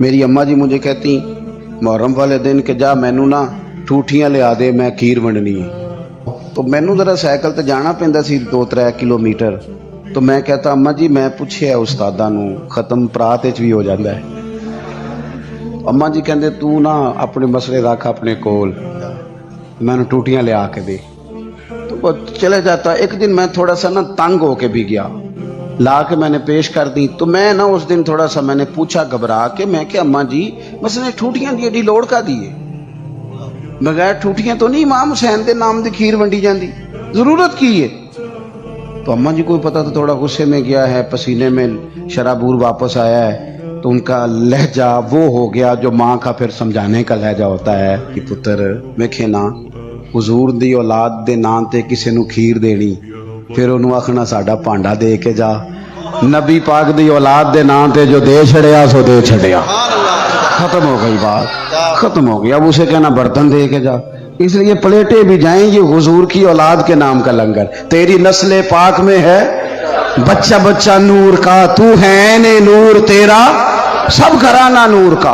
मेरी अम्मा जी मुझे कहती मुहर्रम वाले दिन कि जा मैनू ना ठूठियां लिया दे, मैं खीर वंडनी है। तो मैनू जरा साइकिल ते जाना पैंदा सी 2-3 किलोमीटर। तो मैं कहता अम्मा जी मैं पूछिया उस्तादा नू, खत्म परात भी हो जाता है। अम्मा जी कहते तू ना अपने मसले रख अपने कोल, मैनू टूटियां लिया के दे। तो वो चले जाता। एक दिन मैं थोड़ा सा ना तंग होके भी गया, ला के मैंने पेश कर दी। तो मैं ना उस दिन थोड़ा सा मैंने पूछा घबरा के, मैं क्या अम्मा जी मसले ठूठियां दी एडी लोड़ का दी है? बगैर ठूठियां तो नहीं इमाम हुसैन के नाम की खीर वंडी जाती, जरूरत की है? तो अम्मा जी को पता तो थोड़ा गुस्से में गया है, पसीने में शराबूर वापस आया है। तो उनका लहजा वो हो गया जो माँ का फिर समझाने का लहजा होता है कि पुत्र वेखे ना हुजूर दी औलाद दे नाम ते किसी नू खीर देनी, फिर उन्होंने आखना साडा भांडा दे के जा। नबी पाक दी औलाद दे नाम ते जो दे छड़िया सो दे छड़िया, खत्म हो गई बात, खत्म हो गई। अब उसे कहना बर्तन दे के जा। इसलिए प्लेटें भी जाएंगी हुजूर की औलाद के नाम का लंगर। तेरी नस्ल पाक में है बच्चा बच्चा नूर का, तू है ने नूर तेरा सब घराना नूर का।